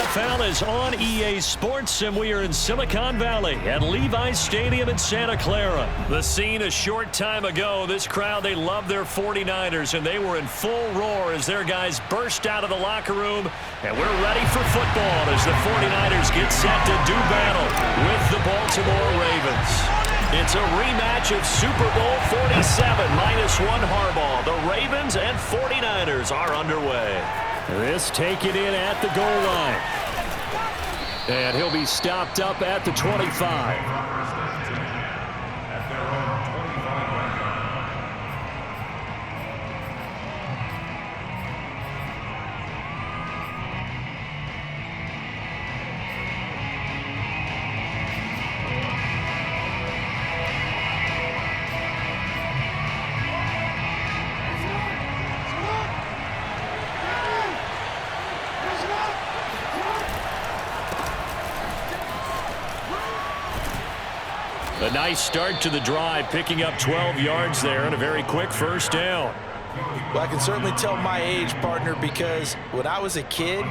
NFL is on EA Sports, and we are in Silicon Valley at Levi's Stadium in Santa Clara. The scene a short time ago. This crowd, they love their 49ers, and they were in full roar as their guys burst out of the locker room. And we're ready for football as the 49ers get set to do battle with the Baltimore Ravens. It's a rematch of Super Bowl 47 -1 Harbaugh. The Ravens and 49ers are underway. This taken in at the goal line. And he'll be stopped up at the 25. A nice start to the drive, picking up 12 yards there and a very quick first down. Well, I can certainly tell my age, partner, because when I was a kid,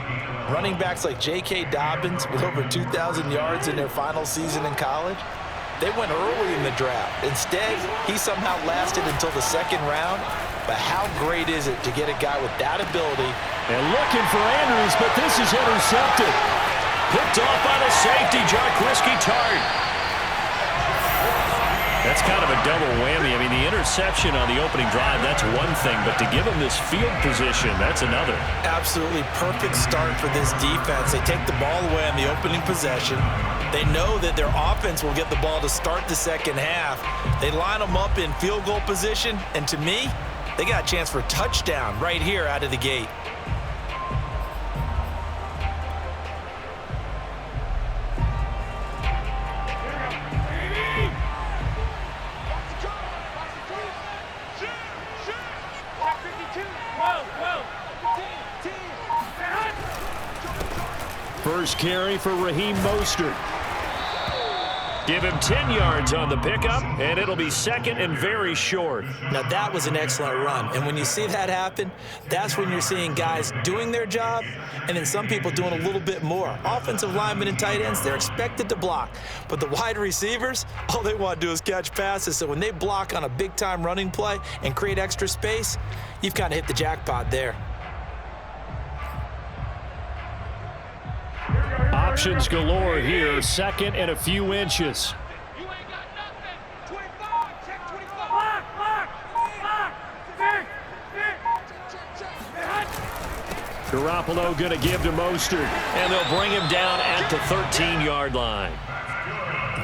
running backs like J.K. Dobbins with over 2,000 yards in their final season in college, they went early in the draft. Instead, he somehow lasted until the second round. But how great is it to get a guy with that ability? And looking for Andrews, but this is intercepted. Picked off by the safety, Jaquiski Tartt. That's kind of a double whammy. I mean, the interception on the opening drive, that's one thing, but to give him this field position, that's another. Absolutely perfect start for this defense. They take the ball away on the opening possession. They know that their offense will get the ball to start the second half. They line them up in field goal position, and to me, they got a chance for a touchdown right here out of the gate. First carry for Raheem Mostert. Give him 10 yards on the pickup, and it'll be second and very short. Now, that was an excellent run. And when you see that happen, that's when you're seeing guys doing their job and then some people doing a little bit more. Offensive linemen and tight ends, they're expected to block. But the wide receivers, all they want to do is catch passes. So when they block on a big-time running play and create extra space, you've kind of hit the jackpot there. Options galore here, second and a few inches. You ain't got nothing. 25, check 25. Block, block, block. Garoppolo going to give to Mostert, and they'll bring him down at the 13-yard line.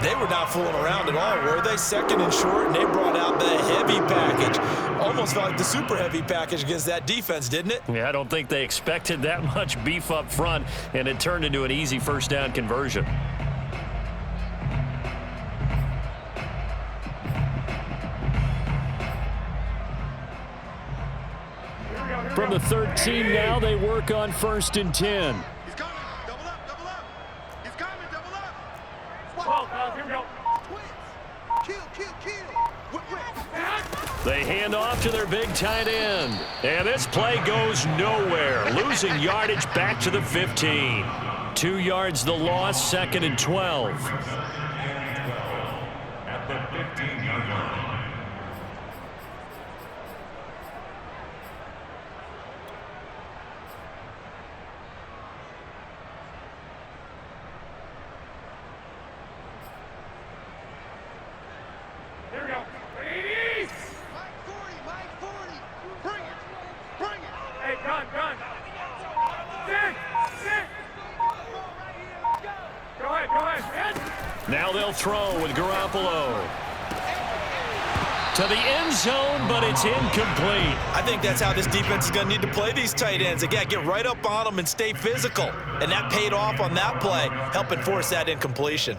They were not fooling around at all, were they? Second and short, and they brought out the heavy package. Almost felt like the super heavy package against that defense, didn't it? Yeah, I don't think they expected that much beef up front, and it turned into an easy first down conversion. From the 13 now, they work on 1st and 10. He's coming. Double up, double up. He's coming, double up. Here we go. They hand off to their big tight end. And this play goes nowhere. Losing yardage back to the 15. 2 yards the loss, 2nd and 12. At the 15-yard line. Now they'll throw with Garoppolo. To the end zone, but it's incomplete. I think that's how this defense is going to need to play these tight ends. Again, get right up on them and stay physical. And that paid off on that play, helping force that incompletion.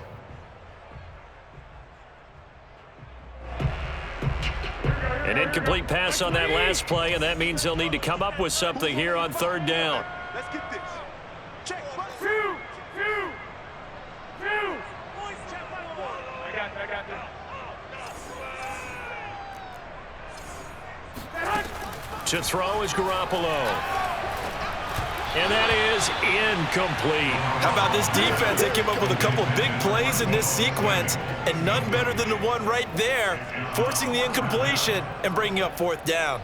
An incomplete pass on that last play, and that means they'll need to come up with something here on 3rd down. Let's get this. Check. 2. I got this. To throw is Garoppolo. And that is incomplete. How about this defense? They came up with a couple big plays in this sequence, and none better than the one right there, forcing the incompletion and bringing up 4th down.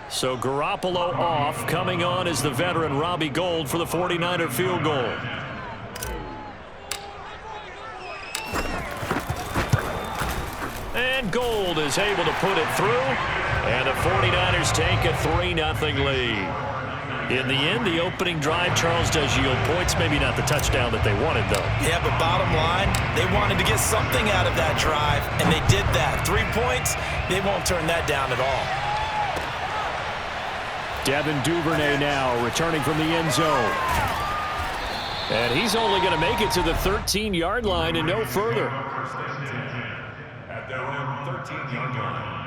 So Garoppolo off. Coming on is the veteran Robbie Gould for the 49er field goal. And Gould is able to put it through. And the 49ers take a 3-0 lead. In the end, the opening drive, Charles, does yield points. Maybe not the touchdown that they wanted, though. Yeah, but bottom line, they wanted to get something out of that drive, and they did that. 3 points, they won't turn that down at all. Devin Duvernay now returning from the end zone. And he's only going to make it to the 13-yard line and no further. At their own 13-yard line.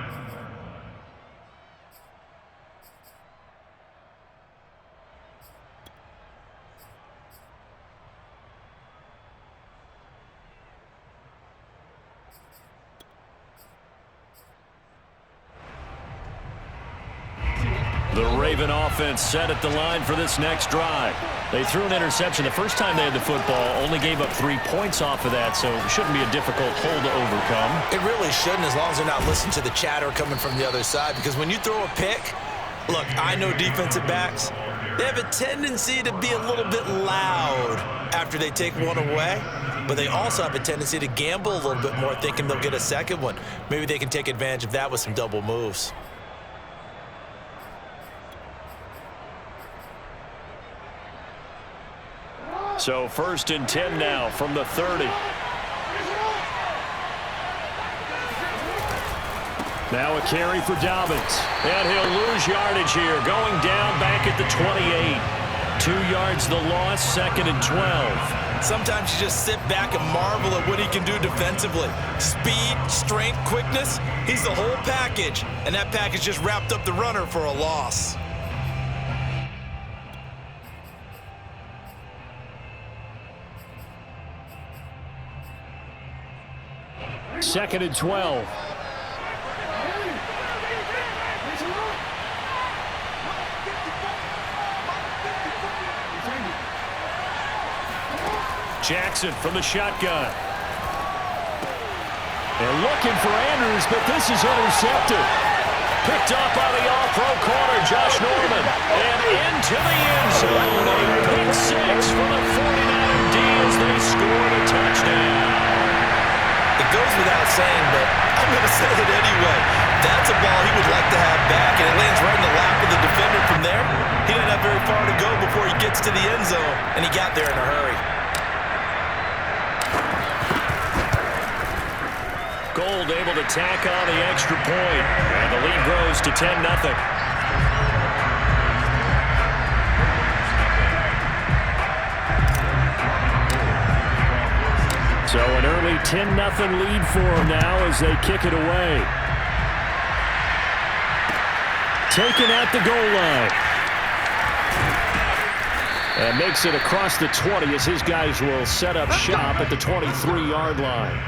The Raven offense set at the line for this next drive. They threw an interception the first time they had the football, only gave up 3 points off of that, so it shouldn't be a difficult hole to overcome. It really shouldn't, as long as they're not listening to the chatter coming from the other side, because when you throw a pick, look, I know defensive backs, they have a tendency to be a little bit loud after they take one away, but they also have a tendency to gamble a little bit more, thinking they'll get a second one. Maybe they can take advantage of that with some double moves. So 1st and 10 now from the 30. Now a carry for Dobbins. And he'll lose yardage here. Going down back at the 28. 2 yards the loss, 2nd and 12. Sometimes you just sit back and marvel at what he can do defensively. Speed, strength, quickness, he's the whole package. And that package just wrapped up the runner for a loss. Second and 12. Jackson from the shotgun. They're looking for Andrews, but this is intercepted. Picked up by the all-pro corner, Josh Norman. And into the end zone. A pick 6 for the 49er D as they score the touchdown. It goes without saying, but I'm going to say it anyway. That's a ball he would like to have back, and it lands right in the lap of the defender from there. He didn't have very far to go before he gets to the end zone, and he got there in a hurry. Gould able to tack on the extra point, and the lead grows to 10-0. So an early 10-0 lead for them now as they kick it away. Taken at the goal line. And makes it across the 20 as his guys will set up shop at the 23-yard line.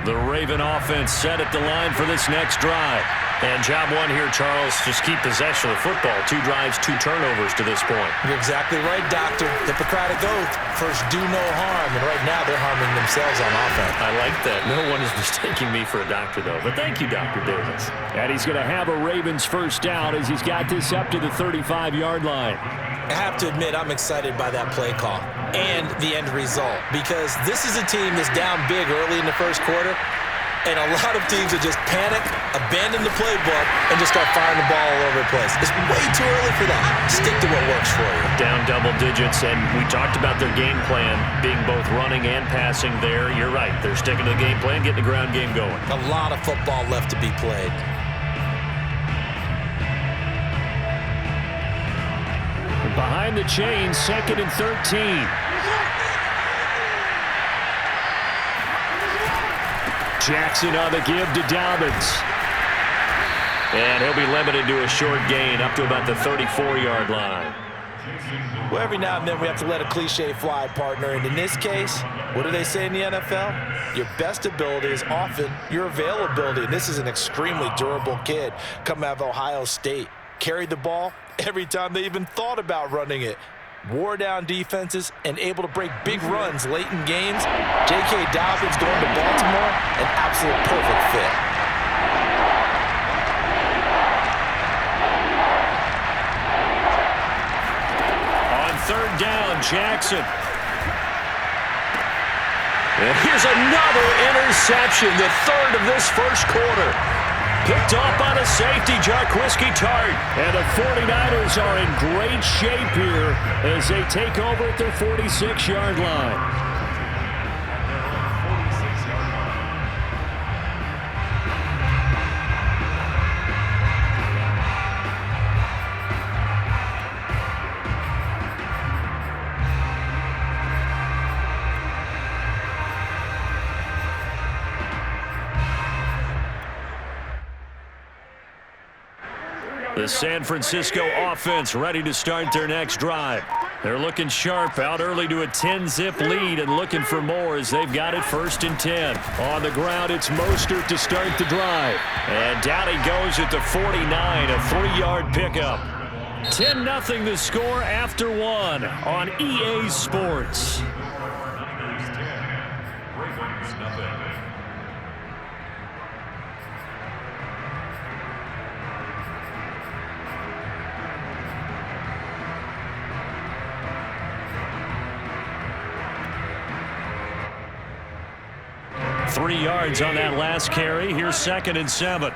The Raven offense set at the line for this next drive. And job one here, Charles, just keep possession of the football. 2 drives, 2 turnovers to this point. You're exactly right, Doctor. Hippocratic oath. First, do no harm. And right now, they're harming themselves on offense. I like that. No one is mistaking me for a doctor, though. But thank you, Dr. Davis. And he's going to have a Ravens first down as he's got this up to the 35-yard line. I have to admit, I'm excited by that play call and the end result, because this is a team that's down big early in the first quarter, and a lot of teams that just panic, abandon the playbook, and just start firing the ball all over the place. It's way too early for that. Stick to what works for you. Down double digits, and we talked about their game plan being both running and passing there. You're right. They're sticking to the game plan, getting the ground game going. A lot of football left to be played. Behind the chains, 2nd and 13. Jackson on the give to Dobbins. And he'll be limited to a short gain up to about the 34-yard line. Well, every now and then we have to let a cliche fly, partner. And in this case, what do they say in the NFL? Your best ability is often your availability. And this is an extremely durable kid coming out of Ohio State. Carried the ball every time they even thought about running it. Wore down defenses and able to break big runs late in games. J.K. Dobbins going to Baltimore, an absolute perfect fit. Third down, Jackson. And here's another interception, the third of this first quarter. Picked off by the safety, Jarquiski Tart. And the 49ers are in great shape here as they take over at their 46-yard line. The San Francisco offense ready to start their next drive. They're looking sharp, out early to a 10-zip lead and looking for more as they've got it 1st and 10. On the ground, it's Mostert to start the drive. And down he goes at the 49, a 3-yard pickup. 10-0 the score after one on EA Sports. Three yards on that last carry. Here's 2nd and 7.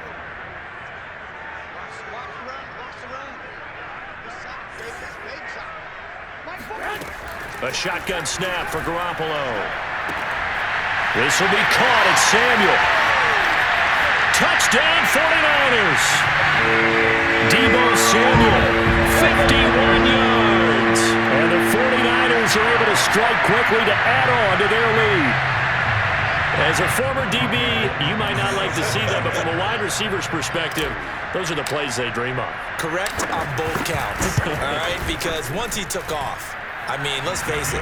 A shotgun snap for Garoppolo. This will be caught at Samuel. Touchdown 49ers. Deebo Samuel, 51 yards. And the 49ers are able to strike quickly to add on to their lead. As a former DB, you might not like to see that, but from a wide receiver's perspective, those are the plays they dream of. Correct on both counts, all right? Because once he took off, I mean, let's face it,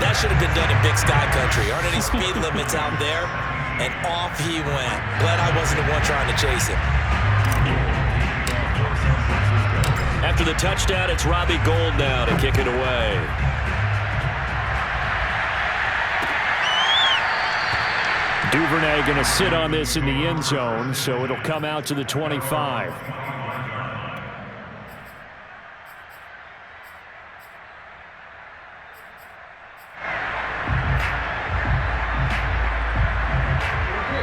that should have been done in Big Sky Country. Aren't any speed limits out there? And off he went. Glad I wasn't the one trying to chase him. After the touchdown, it's Robbie Gould now to kick it away. Duvernay going to sit on this in the end zone, so it'll come out to the 25.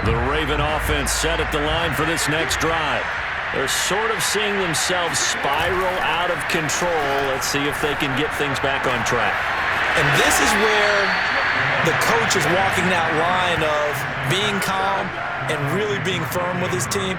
The Raven offense set at the line for this next drive. They're sort of seeing themselves spiral out of control. Let's see if they can get things back on track. And this is where the coach is walking that line of being calm and really being firm with his team.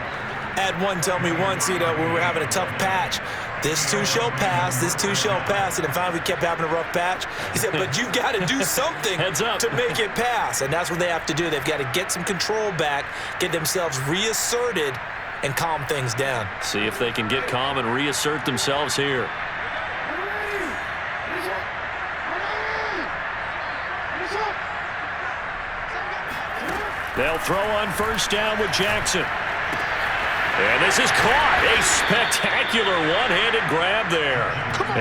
I had one tell me once, when we were having a tough patch, this too shall pass, this too shall pass. And then finally we kept having a rough patch. He said, but you got to do something to make it pass. And that's what they have to do. They've got to get some control back, get themselves reasserted, and calm things down. See if they can get calm and reassert themselves here. They'll throw on 1st down with Jackson. And this is caught. A spectacular one-handed grab there.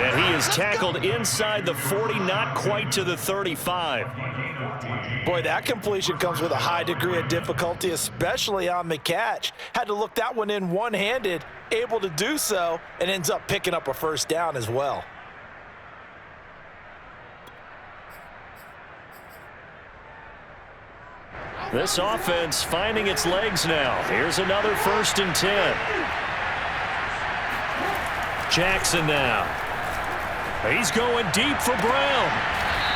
And he is tackled inside the 40, not quite to the 35. Boy, that completion comes with a high degree of difficulty, especially on the catch. Had to look that one in one-handed, able to do so, and ends up picking up a 1st down as well. This offense finding its legs now. Here's another 1st and 10. Jackson now. He's going deep for Brown.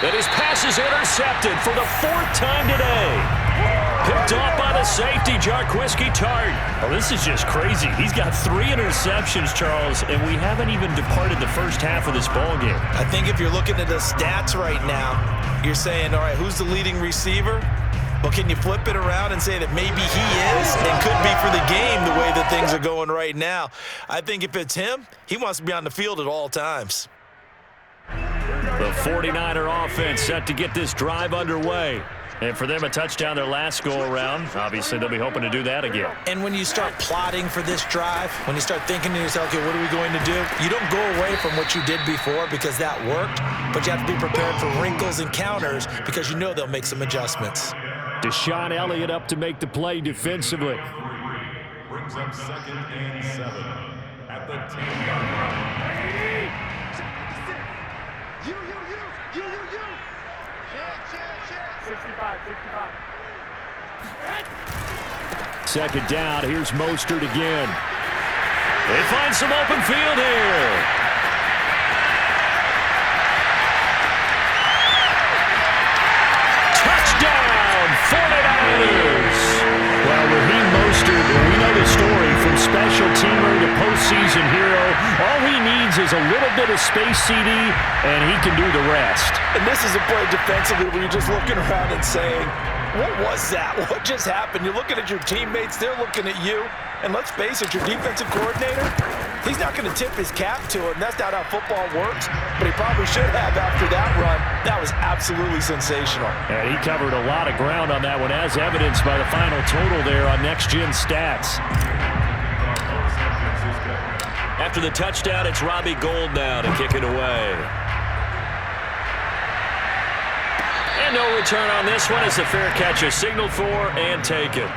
And his pass is intercepted for the 4th time today. Picked off by the safety, Jarquiski Tart. Oh, this is just crazy. He's got 3 interceptions, Charles, and we haven't even departed the first half of this ballgame. I think if you're looking at the stats right now, you're saying, all right, who's the leading receiver? Well, can you flip it around and say that maybe he is and could be for the game the way that things are going right now? I think if it's him, he wants to be on the field at all times. The 49er offense set to get this drive underway. And for them, a touchdown their last go-around. Obviously, they'll be hoping to do that again. And when you start plotting for this drive, when you start thinking to yourself, okay, what are we going to do? You don't go away from what you did before because that worked, but you have to be prepared for wrinkles and counters because you know they'll make some adjustments. Deshaun Elliott up to make the play defensively. Brings up 2nd and 7 at the 10-yard line. You. 65. Second down. Here's Mostert again. They find some open field here. Touchdown, 49ers. Well, Raheem Mostert, we know the story from special teamer to postseason hero. All he needs is a little bit of space, CD, and he can do the rest. And this is a play defensively where you're just looking around and saying, what was that? What just happened? You're looking at your teammates. They're looking at you. And let's face it, your defensive coordinator, he's not going to tip his cap to him. That's not how football works. But he probably should have after that run. That was absolutely sensational. And he covered a lot of ground on that one, as evidenced by the final total there on Next Gen Stats. After the touchdown, it's Robbie Gould now to kick it away. And no return on this one as the fair catch is signaled for and taken.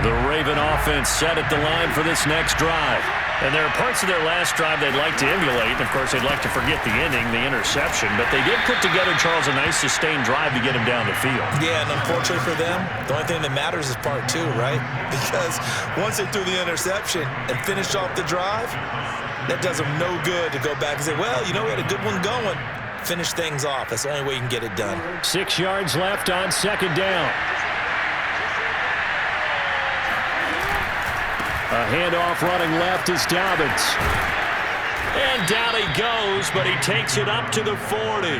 The Raven offense set at the line for this next drive. And there are parts of their last drive they'd like to emulate. Of course, they'd like to forget the ending, the interception. But they did put together, Charles, a nice sustained drive to get him down the field. Yeah, and unfortunately for them, the only thing that matters is part 2, right? Because once they threw the interception and finished off the drive, that does them no good to go back and say, well, you know, we had a good one going. Finish things off. That's the only way you can get it done. 6 yards left on second down. A handoff running left is Dobbins. And down he goes, but he takes it up to the 40.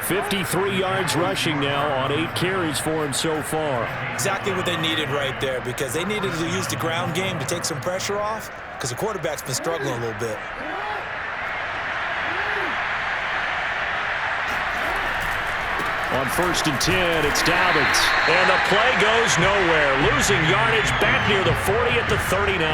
53 yards rushing now on 8 carries for him so far. Exactly what they needed right there, because they needed to use the ground game to take some pressure off, because the quarterback's been struggling a little bit. On 1st and 10, it's Dobbins. And the play goes nowhere. Losing yardage back near the 40 at the 39.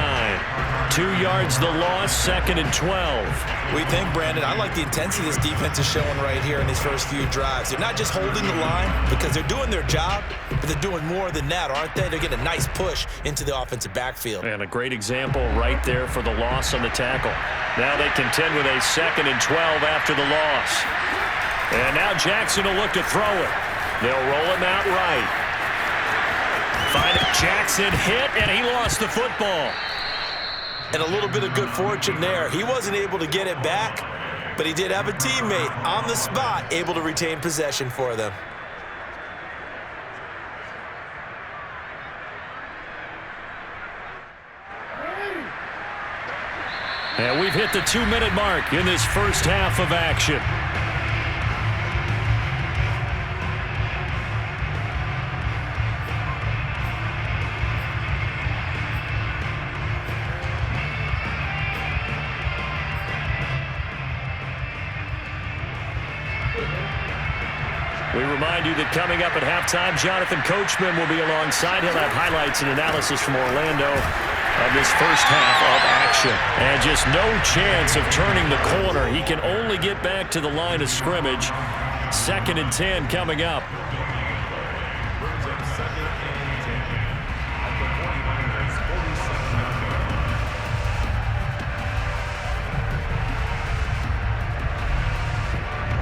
2 yards the loss, 2nd and 12. We think, Brandon, I like the intensity this defense is showing right here in these first few drives. They're not just holding the line because they're doing their job, but they're doing more than that, aren't they? They're getting a nice push into the offensive backfield. And a great example right there for the loss on the tackle. Now they contend with a 2nd and 12 after the loss. And now Jackson will look to throw it. They'll roll him out right. Find it. Jackson hit, and he lost the football. And a little bit of good fortune there. He wasn't able to get it back, but he did have a teammate on the spot able to retain possession for them. And we've hit the 2-minute mark in this first half of action. We remind you that coming up at halftime, Jonathan Coachman will be alongside. He'll have highlights and analysis from Orlando of this first half of action. And just no chance of turning the corner. He can only get back to the line of scrimmage. 2nd and 10 coming up.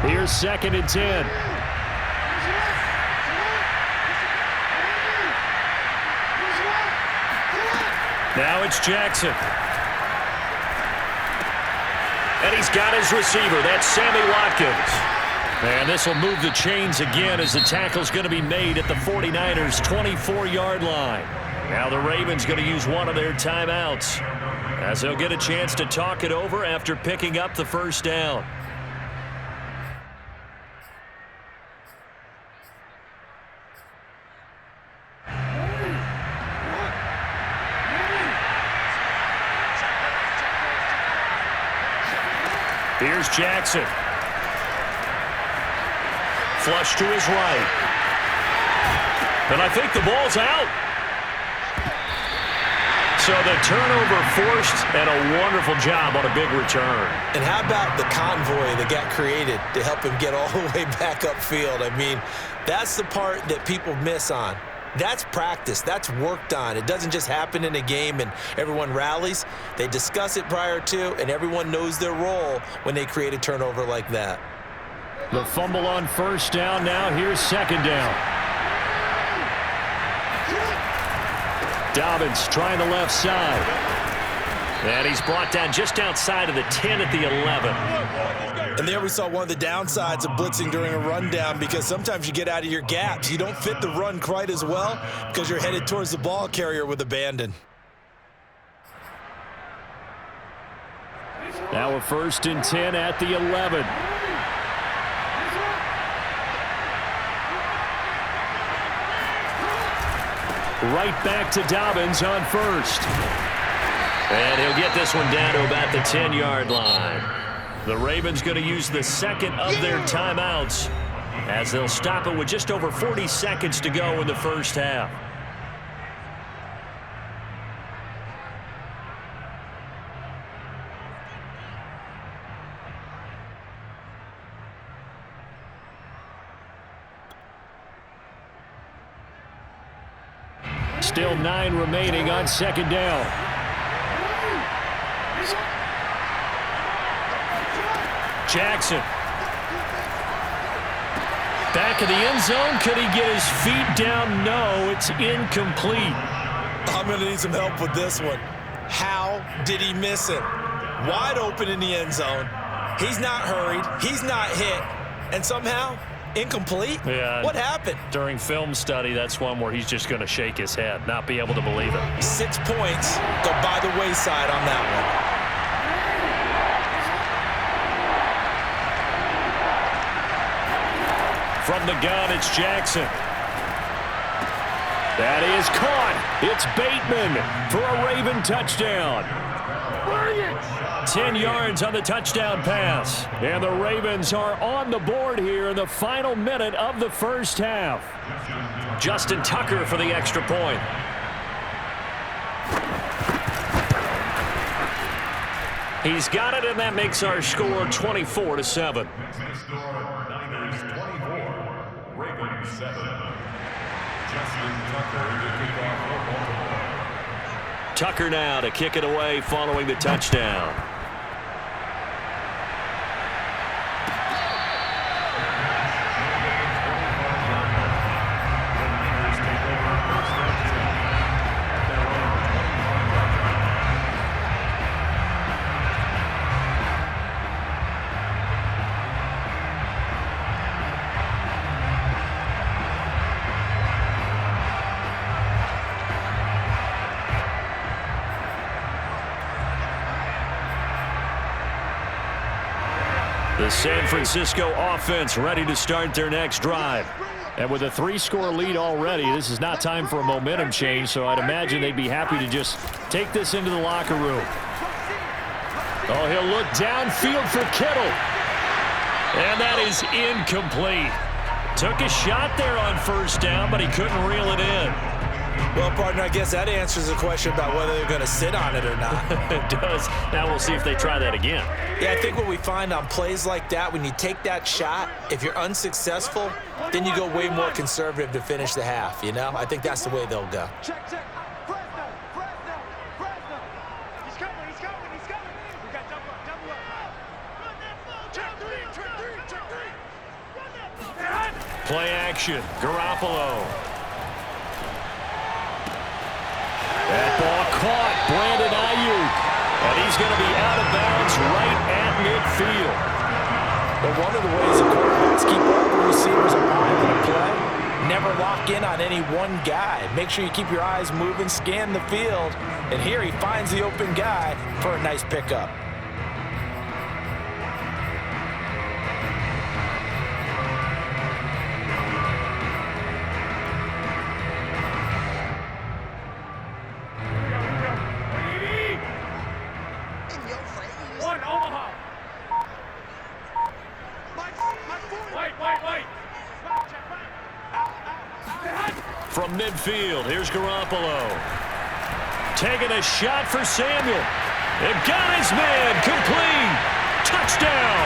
Here's 2nd and 10. Now it's Jackson. And he's got his receiver. That's Sammy Watkins. And this will move the chains again as the tackle's going to be made at the 49ers' 24-yard line. Now the Ravens going to use one of their timeouts as they'll get a chance to talk it over after picking up the first down. Here's Jackson. Flush to his right. And I think the ball's out. So the turnover forced, and a wonderful job on a big return. And how about the convoy that got created to help him get all the way back upfield? I mean, that's the part that people miss on. That's practice. That's worked on. It doesn't just happen in a game and everyone rallies. They discuss it prior to, and everyone knows their role when they create a turnover like that. The fumble on first down now. Here's second down. Dobbins trying the left side. And he's brought down just outside of the 10 at the 11. And there we saw one of the downsides of blitzing during a rundown, because sometimes you get out of your gaps. You don't fit the run quite as well because you're headed towards the ball carrier with abandon. Now a 1st and 10 at the 11. Right back to Dobbins on first. And he'll get this one down to about the 10-yard line. The Ravens going to use the second of their timeouts as they'll stop it with just over 40 seconds to go in the first half. Still 9 remaining on second down. Jackson. Back of the end zone. Could he get his feet down? No, it's incomplete. I'm going to need some help with this one. How did he miss it? Wide open in the end zone. He's not hurried. He's not hit. And somehow, incomplete? Yeah. What happened? During film study, that's one where he's just going to shake his head, not be able to believe it. 6 points go by the wayside on that one. From the gun, it's Jackson. That is caught. It's Bateman for a Raven touchdown. 10 yards on the touchdown pass. And the Ravens are on the board here in the final minute of the first half. Justin Tucker for the extra point. He's got it, and that makes our score 24-7. Niners 24, Ravens 7. Justin Tucker to kick off for Baltimore. Tucker now to kick it away following the touchdown. The San Francisco offense ready to start their next drive. And with a 3-score lead already, this is not time for a momentum change, so I'd imagine they'd be happy to just take this into the locker room. Oh, he'll look downfield for Kittle. And that is incomplete. Took a shot there on first down, but he couldn't reel it in. Well, partner, I guess that answers the question about whether they're going to sit on it or not. It does. Now we'll see if they try that again. Yeah, I think what we find on plays like that, when you take that shot, if you're unsuccessful, then you go way more conservative to finish the half, you know? I think that's the way they'll go. Check, check. Fresno. He's coming. We got double up. Run that ball. Check three. Run that ball. Play action. Garoppolo. That ball caught. Brandon Ayuk. And he's going to be out of bounds right at midfield. And one of the ways the quarterbacks keep all the receivers alive in a play, never lock in on any one guy. Make sure you keep your eyes moving, scan the field, and here he finds the open guy for a nice pickup. From midfield, here's Garoppolo. Taking a shot for Samuel. It got his man, complete. Touchdown.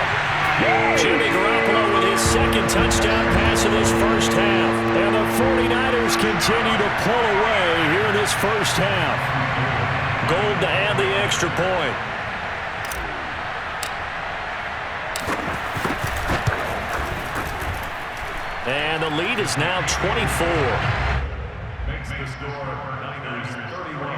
Jimmy Garoppolo with his second touchdown pass in this first half. And the 49ers continue to pull away here in this first half. Gold to add the extra point. And the lead is now 24. Makes the score Niners 31.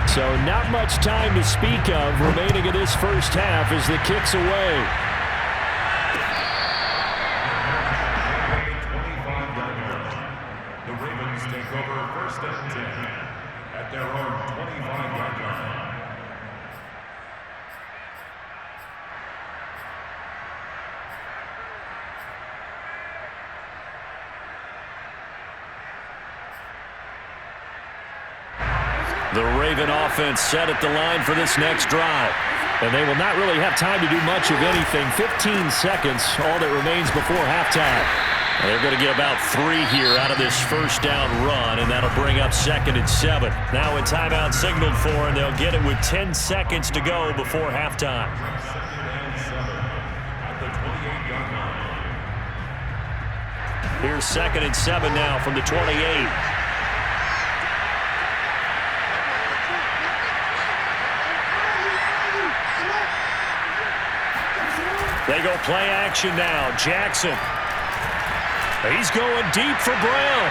So not much time to speak of remaining in this first half as the kick's away. 25-yard line. The Ravens take over first and 10 at their own 25-yard line. The Raven offense set at the line for this next drive. And they will not really have time to do much of anything. 15 seconds, all that remains before halftime. And they're going to get about 3 here out of this first down run, and that'll bring up 2nd and 7. Now a timeout signaled for, and they'll get it with 10 seconds to go before halftime. 2nd and 7 at the 28-yard line. Here's 2nd and 7 now from the 28. They go play action now. Jackson. He's going deep for Brown.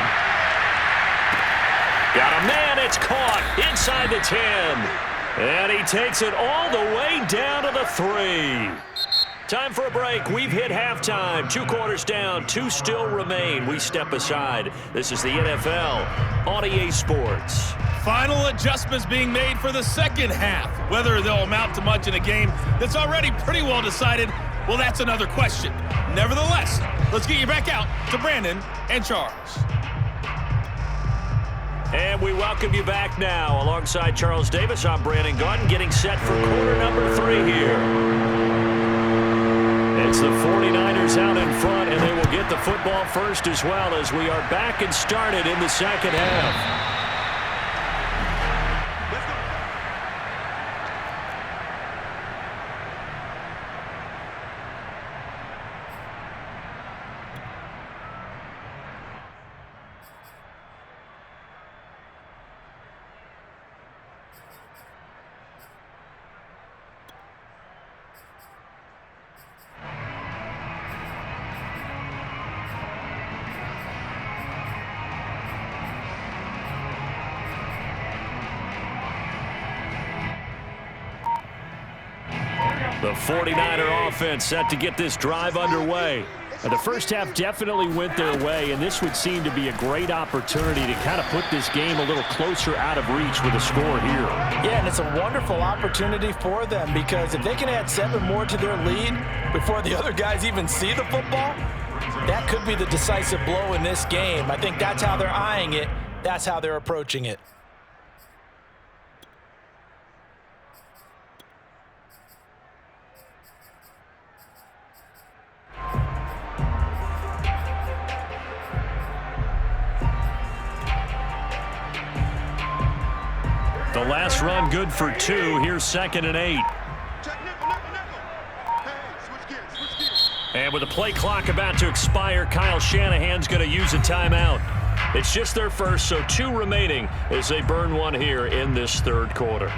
Got a man. It's caught inside the 10. And he takes it all the way down to the 3. Time for a break. We've hit halftime. 2 quarters down. 2 still remain. We step aside. This is the NFL on EA Sports. Final adjustments being made for the second half. Whether they'll amount to much in a game that's already pretty well decided, well, that's another question. Nevertheless, let's get you back out to Brandon and Charles. And we welcome you back now. Alongside Charles Davis, I'm Brandon Gaudin, getting set for quarter number 3 here. It's the 49ers out in front, and they will get the football first as well as we are back and started in the second half. The 49er offense set to get this drive underway. And the first half definitely went their way, and this would seem to be a great opportunity to kind of put this game a little closer out of reach with a score here. Yeah, and it's a wonderful opportunity for them because if they can add 7 more to their lead before the other guys even see the football, that could be the decisive blow in this game. I think that's how they're eyeing it. That's how they're approaching it. The last run good for 2. Here's 2nd and 8. And with the play clock about to expire, Kyle Shanahan's going to use a timeout. It's just their first, so 2 remaining as they burn 1 here in this third quarter.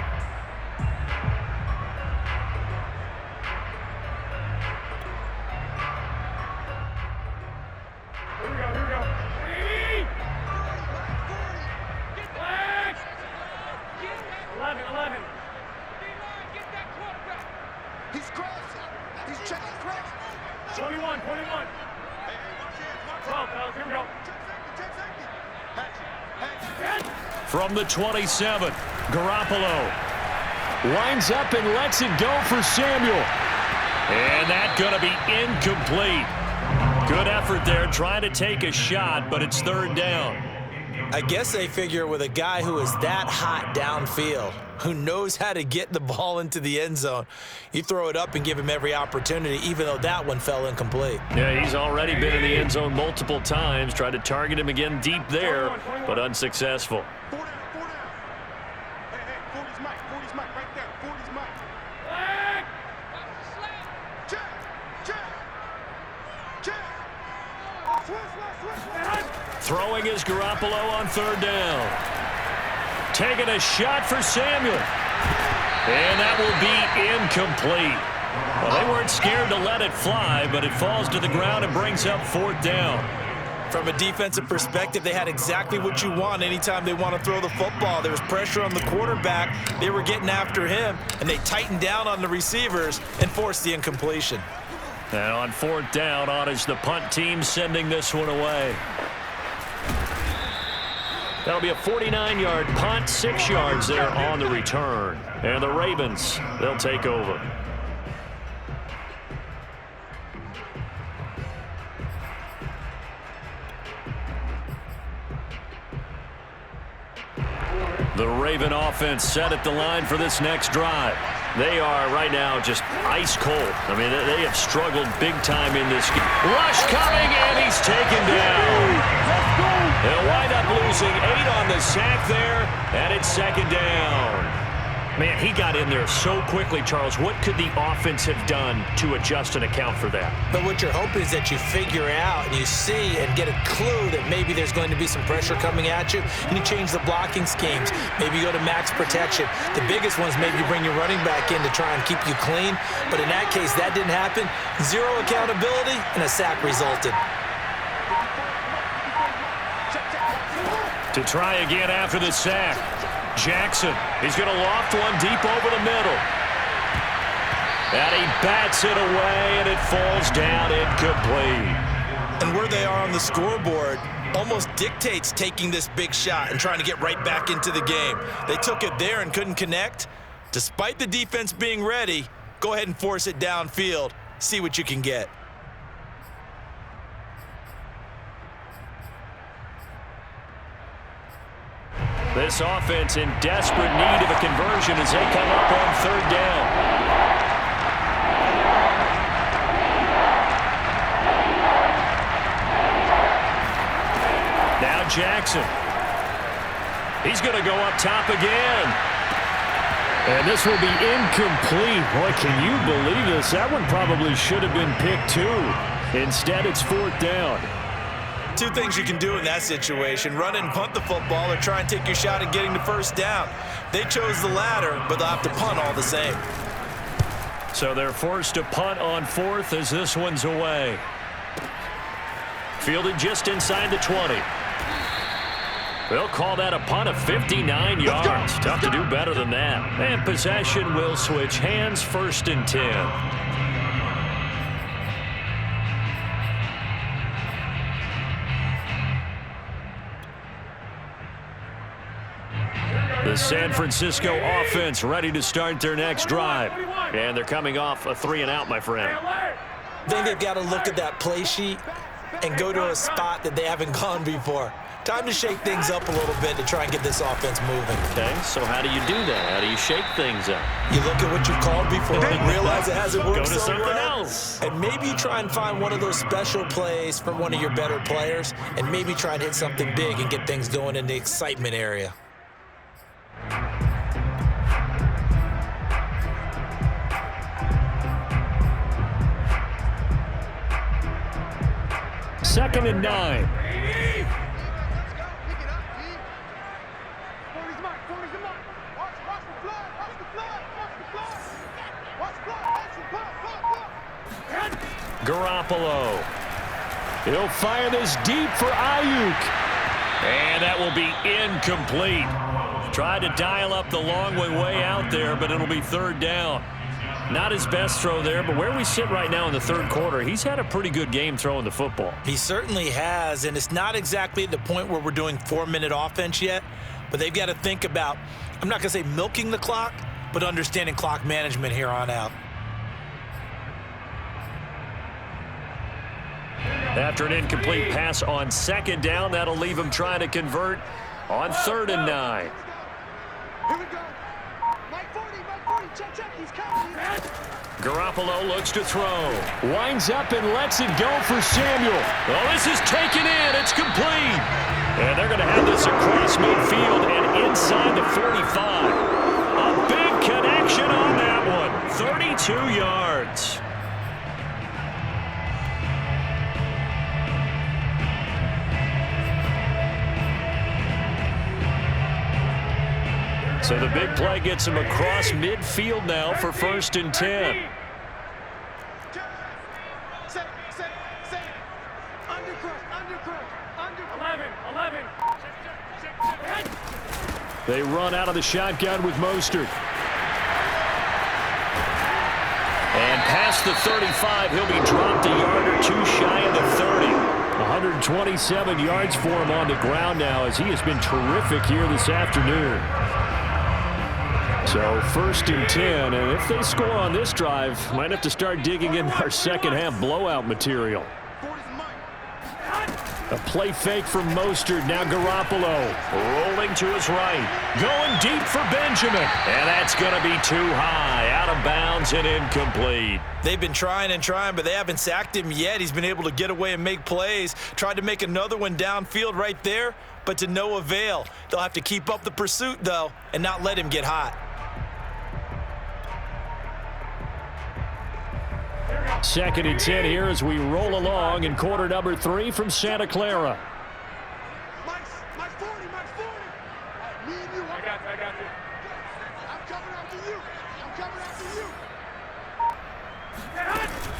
21, 21. 12, fellas, here we go. From the 27, Garoppolo winds up and lets it go for Samuel. And that's going to be incomplete. Good effort there trying to take a shot, but it's third down. I guess they figure with a guy who is that hot downfield, who knows how to get the ball into the end zone, you throw it up and give him every opportunity, even though that one fell incomplete. Yeah, he's already been in the end zone multiple times, tried to target him again deep there, but unsuccessful. 4 down, 4 down. Hey, 40's Mike, right there. 40's Mike. Check. Throwing is Garoppolo on third down. Taking a shot for Samuel. And that will be incomplete. Well, they weren't scared to let it fly, but it falls to the ground and brings up fourth down. From a defensive perspective, they had exactly what you want anytime they want to throw the football. There was pressure on the quarterback. They were getting after him, and they tightened down on the receivers and forced the incompletion. And on fourth down, on is the punt team sending this one away. That'll be a 49-yard punt, 6 yards there on the return. And the Ravens, they'll take over. The Raven offense set at the line for this next drive. They are right now just ice cold. I mean, they have struggled big time in this game. Rush coming, and he's taken down. They'll wind up losing 8 on the sack there, and it's second down. Man, he got in there so quickly, Charles. What could the offense have done to adjust and account for that? But what you're hoping is that you figure out and you see and get a clue that maybe there's going to be some pressure coming at you, and you change the blocking schemes. Maybe you go to max protection. The biggest ones, maybe you bring your running back in to try and keep you clean. But in that case, that didn't happen. Zero accountability, and a sack resulted. To try again after the sack. Jackson, he's going to loft one deep over the middle. And he bats it away, and it falls down incomplete. And where they are on the scoreboard almost dictates taking this big shot and trying to get right back into the game. They took it there and couldn't connect. Despite the defense being ready, go ahead and force it downfield. See what you can get. This offense in desperate need of a conversion as they come up on third down. Now Jackson. He's going to go up top again. And this will be incomplete. Boy, can you believe this? That one probably should have been picked too. Instead, it's fourth down. Two things you can do in that situation: run and punt the football, or try and take your shot at getting the first down. They chose the latter, but they'll have to punt all the same. So they're forced to punt on fourth as this one's away. Fielded just inside the 20. They'll call that a punt of 59 yards. Tough to do better than that. And possession will switch hands, 1st and 10. The San Francisco offense ready to start their next drive. And they're coming off a 3-and-out, my friend. I think they've got to look at that play sheet and go to a spot that they haven't gone before. Time to shake things up a little bit to try and get this offense moving. Okay, so how do you do that? How do you shake things up? You look at what you've called before and realize it hasn't worked Go to so something well. else. And maybe you try and find one of those special plays from one of your better players, and maybe try and hit something big and get things going in the excitement area. Second and 9. Garoppolo. He'll fire this deep for Ayuk. And that will be incomplete. Tried to dial up the long way out there, but it'll be third down. Not his best throw there, but where we sit right now in the third quarter, he's had a pretty good game throwing the football. He certainly has, and it's not exactly the point where we're doing 4-minute offense yet, but they've got to think about, I'm not going to say milking the clock, but understanding clock management here on out. After an incomplete pass on second down, that'll leave him trying to convert on 3rd and 9. Here we go. Mike 40, check, he's coming. Garoppolo looks to throw. Winds up and lets it go for Samuel. Oh, this is taken in. It's complete. And they're going to have this across midfield and inside the 45. A big connection on that one. 32 yards. So the big play gets him across midfield now for 1st and 10. They run out of the shotgun with Mostert. And past the 35, he'll be dropped a yard or two shy of the 30. 127 yards for him on the ground now as he has been terrific here this afternoon. So 1st and 10, and if they score on this drive, might have to start digging in our second half blowout material. A play fake from Mostert, now Garoppolo rolling to his right, going deep for Benjamin, and that's going to be too high, out of bounds and incomplete. They've been trying and trying, but they haven't sacked him yet. He's been able to get away and make plays. Tried to make another one downfield right there, but to no avail. They'll have to keep up the pursuit, though, and not let him get hot. 2nd and 10 here as we roll along in quarter number 3 from Santa Clara. Mike 40. Me and you. I got you. I'm coming after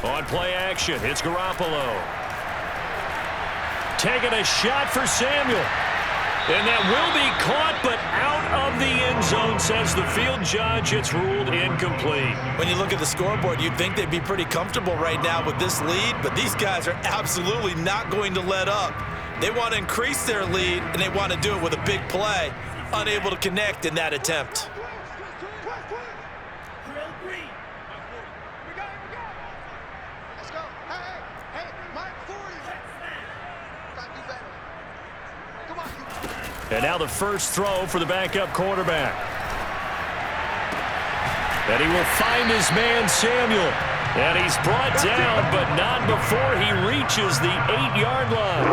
you. On play action, it's Garoppolo. Taking a shot for Samuel. And that will be caught, but out of the end zone, says the field judge. It's ruled incomplete. When you look at the scoreboard, you'd think they'd be pretty comfortable right now with this lead, but these guys are absolutely not going to let up. They want to increase their lead, and they want to do it with a big play. Unable to connect in that attempt. Let's go. Hey, Mike 40. Gotta do better. Come on. And now the first throw for the backup quarterback. And he will find his man, Samuel. And he's brought down, but not before he reaches the 8-yard line.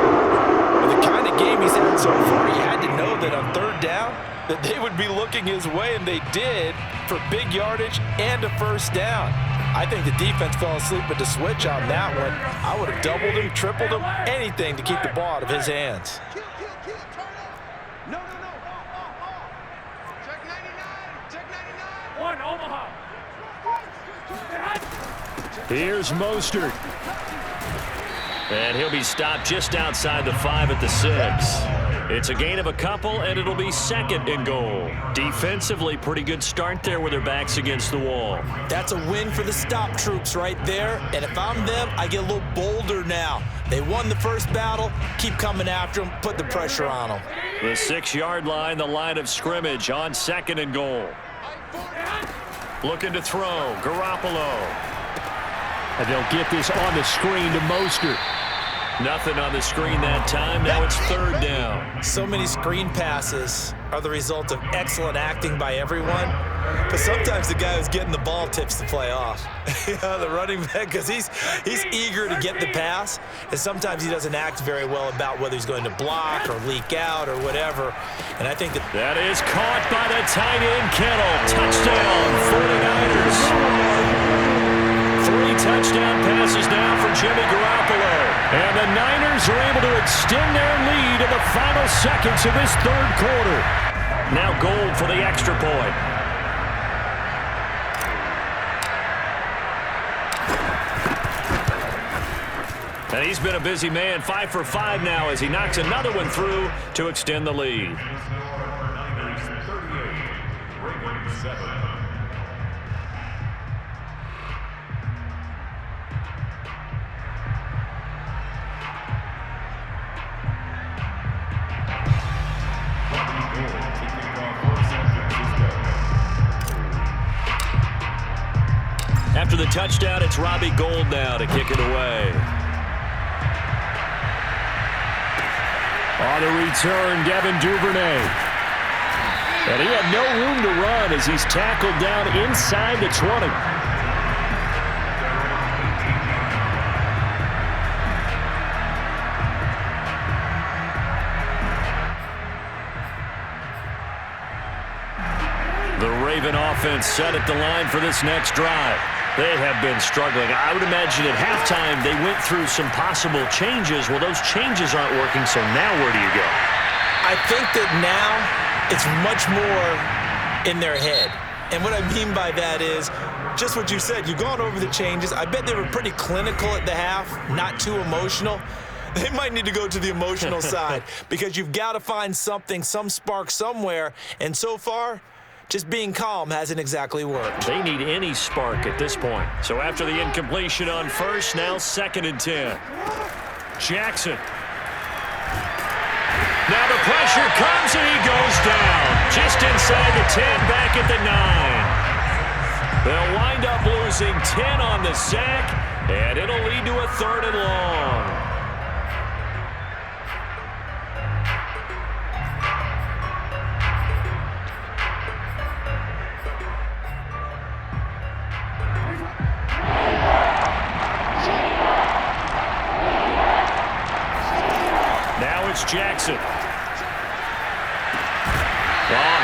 With the kind of game he's had so far, he had to know that on 3rd down that they would be looking his way, and they did, for big yardage and a 1st down. I think the defense fell asleep at the switch on that one. I would have doubled him, tripled him, anything to keep the ball out of his hands. Turn up. No. Check 99. One, Omaha. Here's Mostert. And he'll be stopped just outside the 5 at the 6. It's a gain of a couple, and it'll be 2nd and goal. Defensively, pretty good start there with their backs against the wall. That's a win for the stop troops right there, and if I'm them, I get a little bolder now. They won the first battle, keep coming after them, put the pressure on them. The 6-yard line, the line of scrimmage on 2nd and goal. Looking to throw, Garoppolo. And they'll get this on the screen to Mostert. Nothing on the screen that time. Now it's 3rd down. So many screen passes are the result of excellent acting by everyone. But sometimes the guy who's getting the ball tips the play off. The running back, because he's eager to get the pass, and sometimes he doesn't act very well about whether he's going to block or leak out or whatever. And I think that is caught by the tight end, Kittle. Touchdown, 49ers. 3 touchdown passes now for Jimmy Garoppolo. And the Niners are able to extend their lead in the final seconds of this 3rd quarter. Now Gold for the extra point. And he's been a busy man, 5 for 5 now as he knocks another one through to extend the lead. Niners 38, Ravens 7. the touchdown, it's Robbie Gould now to kick it away. On the return, Devin Duvernay. And he had no room to run as he's tackled down inside the 20. The Raven offense set at the line for this next drive. They have been struggling. I would imagine at halftime they went through some possible changes. Well, those changes aren't working, so now where do you go? I think that now it's much more in their head. And what I mean by that is just what you said. You've gone over the changes. I bet they were pretty clinical at the half, not too emotional. They might need to go to the emotional side because you've got to find something, some spark somewhere. And so far, just being calm hasn't exactly worked. They need any spark at this point. So after the incompletion on first, now 2nd and 10. Jackson. Now the pressure comes and he goes down. Just inside the 10, back at the 9. They'll wind up losing 10 on the sack, and it'll lead to a 3rd and long. Jackson.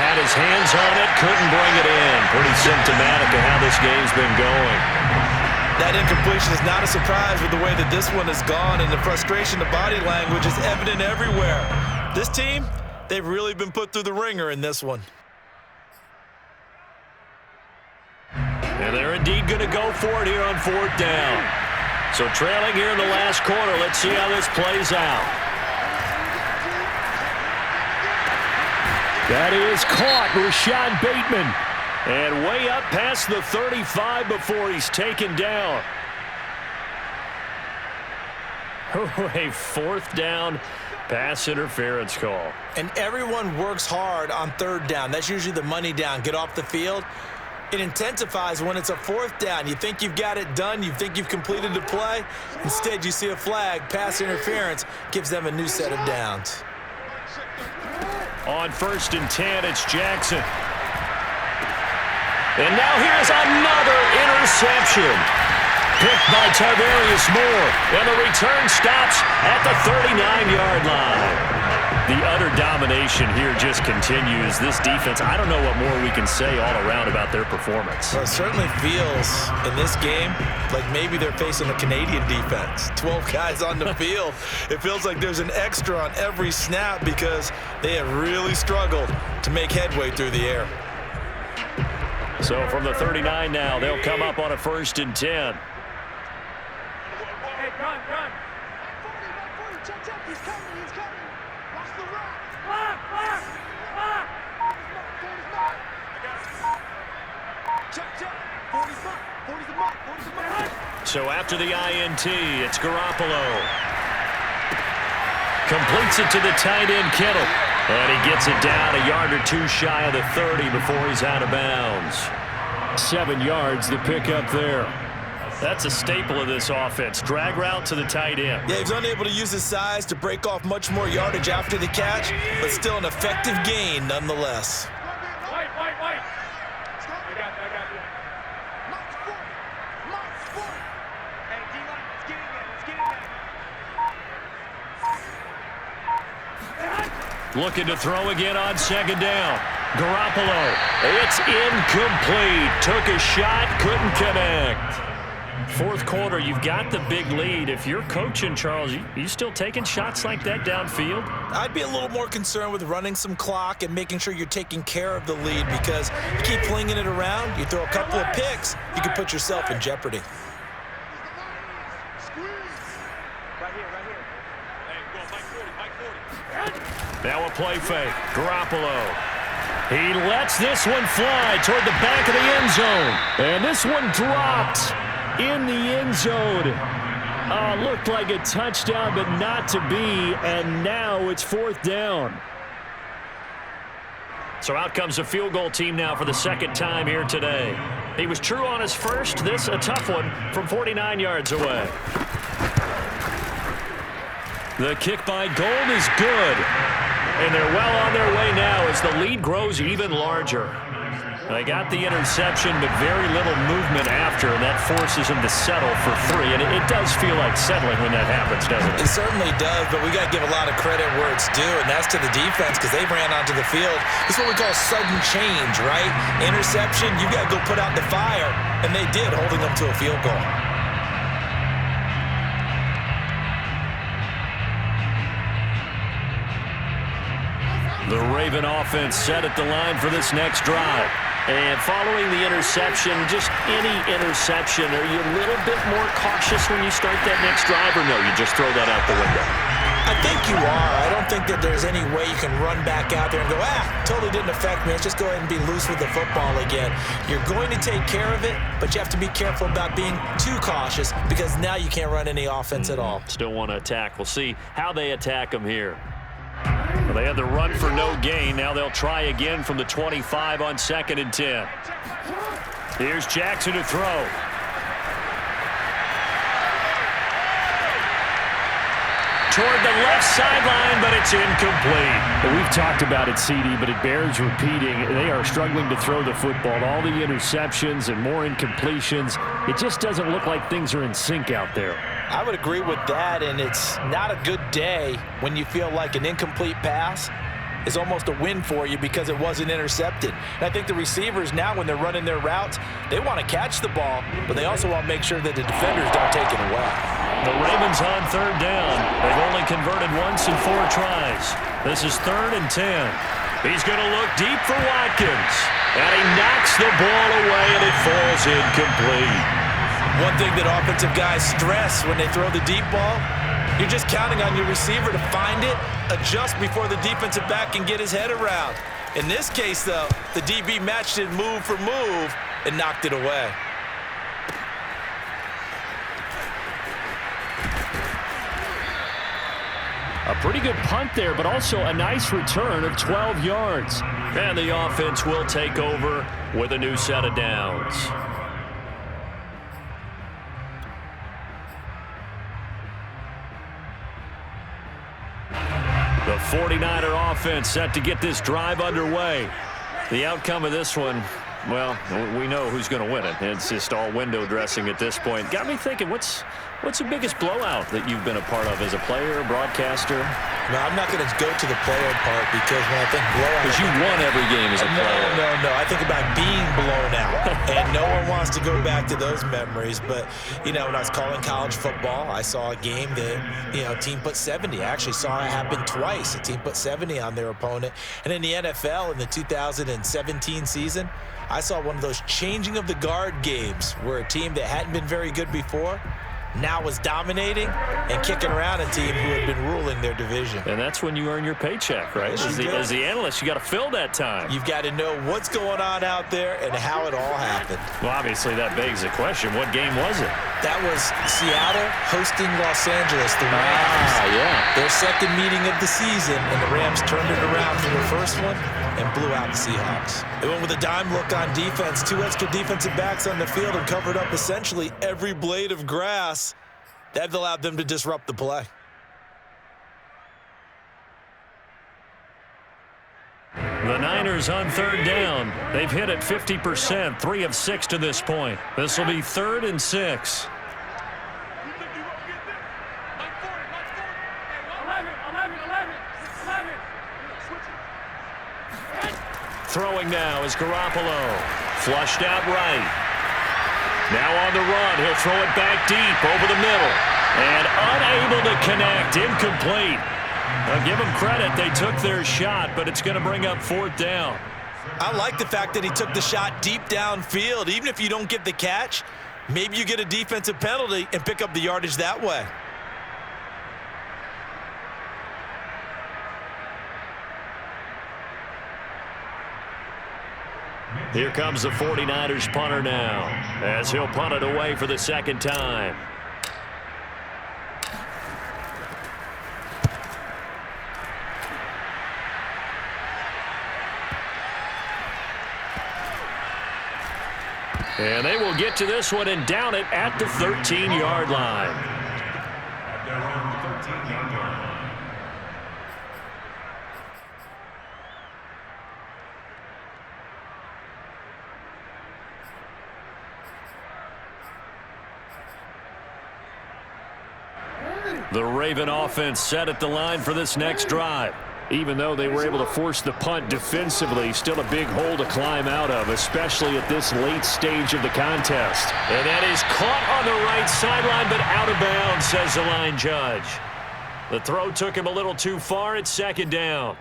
Had his hands on it, couldn't bring it in. Pretty symptomatic of how this game's been going. That incompletion is not a surprise with the way that this one has gone, and the frustration, the body language is evident everywhere. This team, they've really been put through the ringer in this one. And they're indeed going to go for it here on 4th down. So trailing here in the last quarter, let's see how this plays out. That is caught, Rashad Bateman. And way up past the 35 before he's taken down. A 4th down pass interference call. And everyone works hard on 3rd down. That's usually the money down. Get off the field. It intensifies when it's a 4th down. You think you've got it done. You think you've completed the play. Instead, you see a flag. Pass interference gives them a new set of downs. On 1st and 10, it's Jackson. And now here's another interception. Picked by Tarvarius Moore. And the return stops at the 39-yard line. The utter domination here just continues. This defense, I don't know what more we can say all around about their performance. Well, it certainly feels in this game like maybe they're facing a Canadian defense. 12 guys on the field. It feels like there's an extra on every snap because they have really struggled to make headway through the air. So from the 39 now, they'll come up on a 1st and 10. Hey, run. 140, check. He's coming. Watch the rock. Block. Check. 40's the mark. So after the INT, it's Garoppolo. Completes it to the tight end, Kittle. And he gets it down a yard or two shy of the 30 before he's out of bounds. 7 yards, the pickup there. That's a staple of this offense. Drag route to the tight end. Yeah, he's unable to use his size to break off much more yardage after the catch, but still an effective gain nonetheless. White. I got you. Mark's 40. Hey, D-line, let's get in there. Looking to throw again on 2nd down. Garoppolo. It's incomplete. Took a shot, couldn't connect. 4th quarter, you've got the big lead. If you're coaching, Charles, you still taking shots like that downfield? I'd be a little more concerned with running some clock and making sure you're taking care of the lead because you keep flinging it around, you throw a couple of picks, you can put yourself in jeopardy. Right here. Hey, go, Mike 40. Now a play fake. Garoppolo. He lets this one fly toward the back of the end zone. And this one dropped in the end zone. Looked like a touchdown, but not to be. And now it's 4th down. So out comes the field goal team now for the 2nd time here today. He was true on his first. This a tough one from 49 yards away. The kick by Gold is good. And they're well on their way now as the lead grows even larger. They got the interception, but very little movement after, and that forces them to settle for 3. And it does feel like settling when that happens, doesn't it? It certainly does, but we got to give a lot of credit where it's due, and that's to the defense because they ran onto the field. This is what we call sudden change, right? Interception, you got to go put out the fire, and they did, holding them to a field goal. The Raven offense set at the line for this next drive. And following the interception, just any interception, are you a little bit more cautious when you start that next drive, or no, you just throw that out the window? I think you are. I don't think that there's any way you can run back out there and go, totally didn't affect me. Let's just go ahead and be loose with the football again. You're going to take care of it, but you have to be careful about being too cautious because now you can't run any offense at all. Still want to attack. We'll see how they attack them here. Well, they had the run for no gain. Now they'll try again from the 25 on 2nd and 10. Here's Jackson to throw. Toward the left sideline, but it's incomplete. Well, we've talked about it, CD, but it bears repeating. They are struggling to throw the football. All the interceptions and more incompletions. It just doesn't look like things are in sync out there. I would agree with that, and it's not a good day when you feel like an incomplete pass is almost a win for you because it wasn't intercepted. And I think the receivers now, when they're running their routes, they want to catch the ball, but they also want to make sure that the defenders don't take it away. The Ravens on 3rd down. They've only converted once in 4 tries. This is 3rd and 10. He's going to look deep for Watkins. And he knocks the ball away, and it falls incomplete. One thing that offensive guys stress when they throw the deep ball, you're just counting on your receiver to find it, adjust before the defensive back can get his head around. In this case, though, the DB matched it move for move and knocked it away. A pretty good punt there, but also a nice return of 12 yards. And the offense will take over with a new set of downs. The 49er offense set to get this drive underway. The outcome of this one, well, we know who's going to win it. It's just all window dressing at this point. Got me thinking, what's the biggest blowout that you've been a part of as a player, broadcaster? No, I'm not going to go to the player part because when I think blowout... Because you won every game as a player. No. I think about being blown out. And no one wants to go back to those memories. But, when I was calling college football, I saw a game that, a team put 70. I actually saw it happen twice. A team put 70 on their opponent. And in the NFL, in the 2017 season, I saw one of those changing of the guard games where a team that hadn't been very good before now was dominating and kicking around a team who had been ruling their division. And that's when you earn your paycheck, right? As the analyst, you got to fill that time. You've got to know what's going on out there and how it all happened. Well, obviously, that begs the question, what game was it? That was Seattle hosting Los Angeles, the Rams. Yeah. Their second meeting of the season, and the Rams turned it around from the first one and blew out the Seahawks. They went with a dime look on defense, 2 extra defensive backs on the field and covered up essentially every blade of grass. That allowed them to disrupt the play. The Niners on 3rd down. They've hit it 50%, 3 of 6 to this point. This will be 3rd and 6. Throwing now is Garoppolo. Flushed out right. Now on the run, he'll throw it back deep over the middle. And unable to connect, incomplete. I'll give them credit, they took their shot, but it's going to bring up 4th down. I like the fact that he took the shot deep downfield. Even if you don't get the catch, maybe you get a defensive penalty and pick up the yardage that way. Here comes the 49ers punter now, as he'll punt it away for the 2nd time. And they will get to this one and down it at the 13-yard line. At their own 13-yard line. The Raven offense set at the line for this next drive. Even though they were able to force the punt defensively, still a big hole to climb out of, especially at this late stage of the contest. And that is caught on the right sideline, but out of bounds, says the line judge. The throw took him a little too far at second down.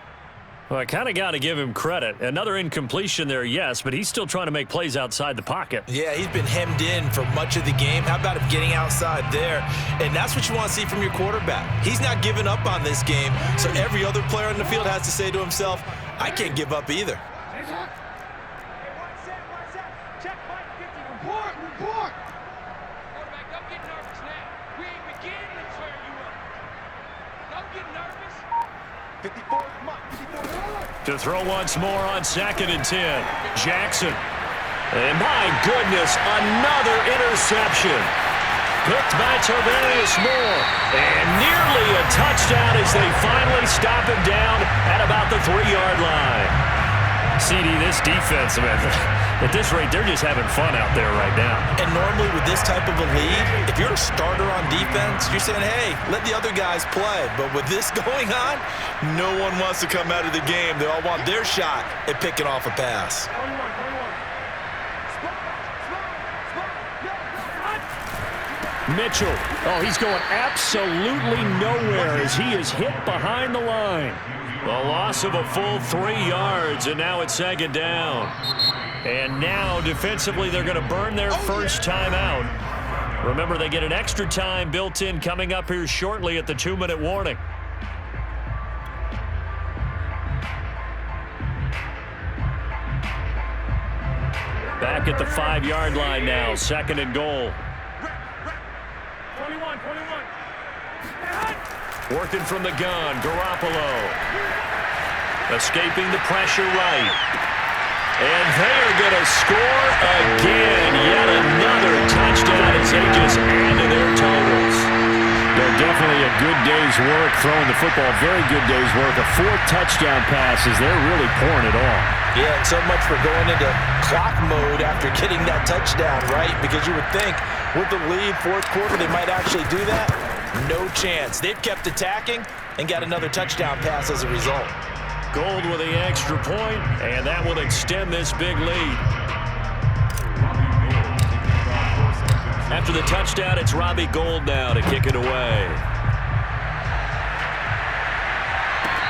Well, I kind of got to give him credit. Another incompletion there, yes, but he's still trying to make plays outside the pocket. Yeah, he's been hemmed in for much of the game. How about him getting outside there? And that's what you want to see from your quarterback. He's not giving up on this game, so every other player on the field has to say to himself, I can't give up either. Hey, one set. Check Mike 50. Report. Quarterback, don't get nervous now. We ain't beginning to turn you up. Don't get nervous. 54, come on. 54. To throw once more on 2nd and 10. Jackson. And my goodness, another interception. Picked by Tarvarius Moore. And nearly a touchdown as they finally stop him down at about the 3-yard line. CD, this defense, man, at this rate, they're just having fun out there right now. And normally with this type of a lead, if you're a starter on defense, you're saying, hey, let the other guys play. But with this going on, no one wants to come out of the game. They all want their shot at picking off a pass. Mitchell. Oh, he's going absolutely nowhere as he is hit behind the line. The loss of a full 3 yards, and now it's 2nd down. And now, defensively, they're going to burn their first timeout. Remember, they get an extra time built in coming up here shortly at the 2-minute warning. Back at the 5-yard line now, 2nd and goal. 21. Working from the gun, Garoppolo. Escaping the pressure right. And they are going to score again. Yet another touchdown as they just add to their totals. They're definitely a good day's work throwing the football. Very good day's work. A 4th touchdown passes. They're really pouring it on. Yeah, and so much for going into clock mode after getting that touchdown, right? Because you would think with the lead, 4th quarter, they might actually do that. No chance. They've kept attacking and got another touchdown pass as a result. Gold with the extra point, and that will extend this big lead. After the touchdown, it's Robbie Gould now to kick it away.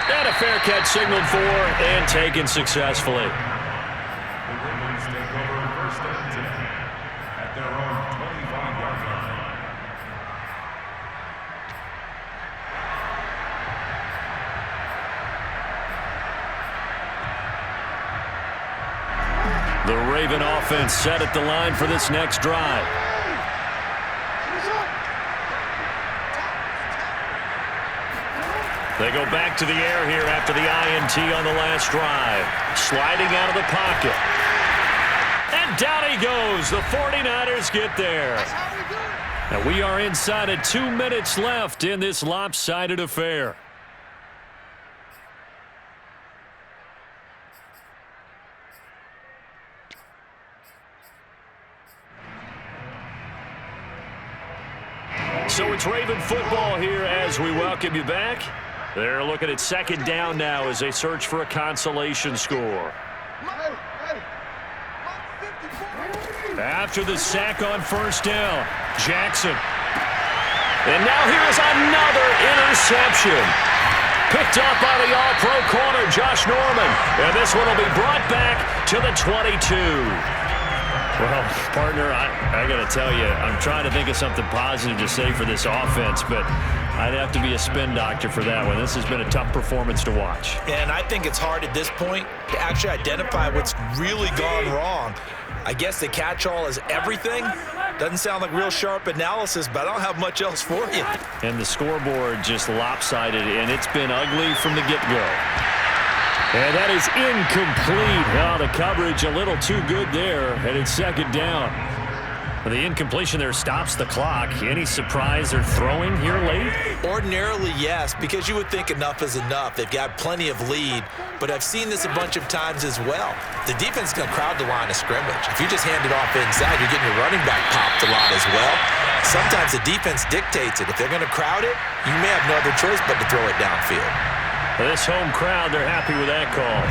And a fair catch signaled for and taken successfully. The Ravens take over 1st and 10 at their own 25-yard line. The Raven offense set at the line for this next drive. They go back to the air here after the INT on the last drive. Sliding out of the pocket. And down he goes. The 49ers get there. And we are inside of 2 minutes left in this lopsided affair. So it's Raven football here as we welcome you back. They're looking at 2nd down now as they search for a consolation score. After the sack on 1st down, Jackson. And now here's another interception. Picked up by the all-pro corner, Josh Norman. And this one will be brought back to the 22. Well, partner, I got to tell you, I'm trying to think of something positive to say for this offense, but I'd have to be a spin doctor for that one. This has been a tough performance to watch. And I think it's hard at this point to actually identify what's really gone wrong. I guess the catch-all is everything. Doesn't sound like real sharp analysis, but I don't have much else for you. And the scoreboard just lopsided, and it's been ugly from the get-go. And that is incomplete. Oh, the coverage a little too good there, and it's second down. The incompletion there stops the clock. Any surprise they're throwing here late? Ordinarily, yes, because you would think enough is enough. They've got plenty of lead, but I've seen this a bunch of times as well. The defense is going to crowd the line of scrimmage. If you just hand it off inside, you're getting your running back popped a lot as well. Sometimes the defense dictates it. If they're going to crowd it, you may have no other choice but to throw it downfield. This home crowd, they're happy with that call.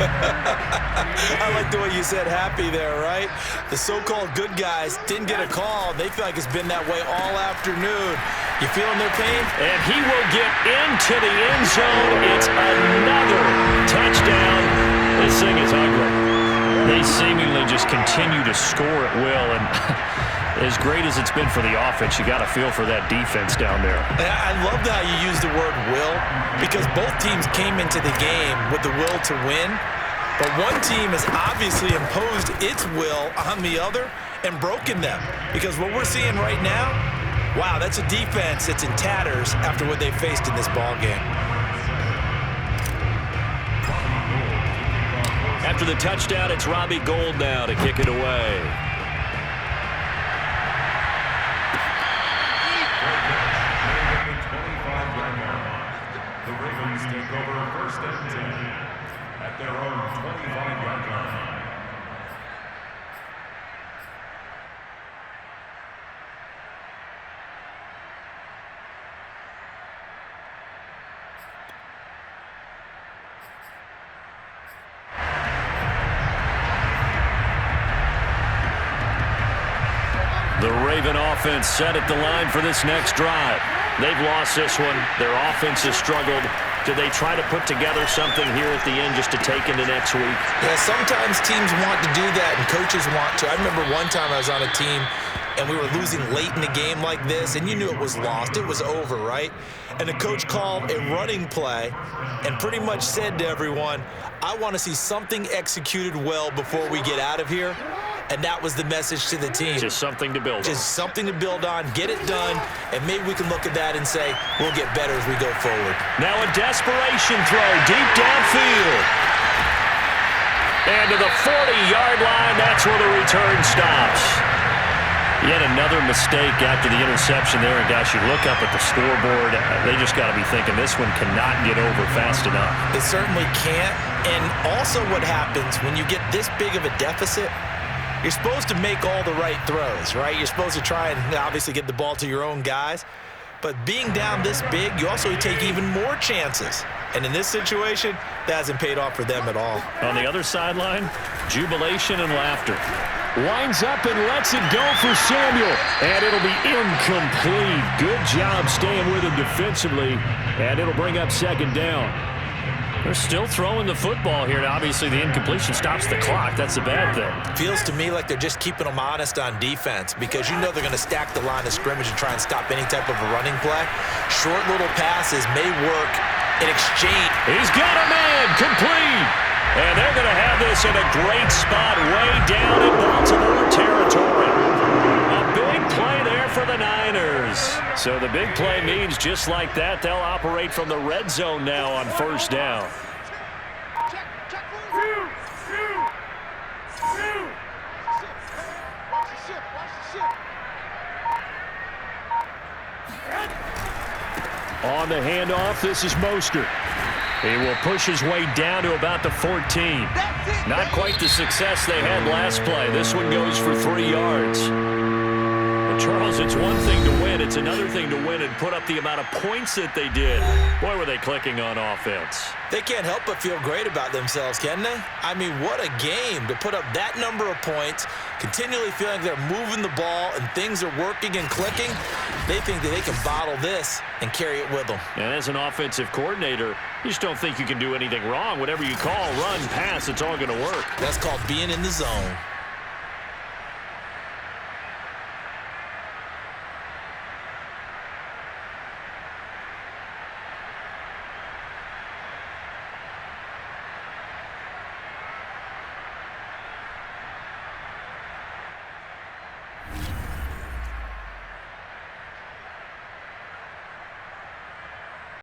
I like the way you said happy there, right? The so-called good guys didn't get a call. They feel like it's been that way all afternoon. You feeling their pain? And he will get into the end zone. It's another touchdown. This thing is ugly. They seemingly just continue to score at will, and as great as it's been for the offense, you got to feel for that defense down there. I love how you use the word will, because both teams came into the game with the will to win, but one team has obviously imposed its will on the other and broken them. Because what we're seeing right now, wow, that's a defense that's in tatters after what they faced in this ball game. After the touchdown, it's Robbie Gould now to kick it away. The Ravens take over first and 10 at their own 25-yard line. The Raven offense set at the line for this next drive. They've lost this one. Their offense has struggled. Do they try to put together something here at the end just to take into next week? Yeah, sometimes teams want to do that and coaches want to. I remember one time I was on a team and we were losing late in a game like this, and you knew it was lost. It was over, right? And the coach called a running play and pretty much said to everyone, I want to see something executed well before we get out of here. And that was the message to the team. Just something to build on. Just something to build on, get it done, and maybe we can look at that and say, we'll get better as we go forward. Now a desperation throw deep downfield. And to the 40-yard line, that's where the return stops. Yet another mistake after the interception there. And, gosh, you look up at the scoreboard, they just got to be thinking this one cannot get over fast enough. It certainly can't. And also what happens when you get this big of a deficit, you're supposed to make all the right throws, right? You're supposed to try and obviously get the ball to your own guys. But being down this big, you also take even more chances. And in this situation, that hasn't paid off for them at all. On the other sideline, jubilation and laughter. Winds up and lets it go for Samuel. And it'll be incomplete. Good job staying with him defensively. And it'll bring up second down. They're still throwing the football here. Now, obviously, the incompletion stops the clock. That's the bad thing. Feels to me like they're just keeping them honest on defense, because you know they're going to stack the line of scrimmage and try and stop any type of a running play. Short little passes may work in exchange. He's got a man complete. And they're going to have this in a great spot way down in Baltimore territory. A big play there for the Niners. So the big play means just like that, they'll operate from the red zone now on first down. On the handoff, this is Mostert. He will push his way down to about the 14. Not quite the success they had last play. This one goes for 3 yards. But Charles, it's one thing to win. It's another thing to win and put up the amount of points that they did. Boy, were they clicking on offense. They can't help but feel great about themselves, can they? I mean, what a game to put up that number of points, continually feeling they're moving the ball and things are working and clicking. They think that they can bottle this and carry it with them. And as an offensive coordinator, you just don't think you can do anything wrong. Whatever you call, run, pass, it's all going to work. That's called being in the zone.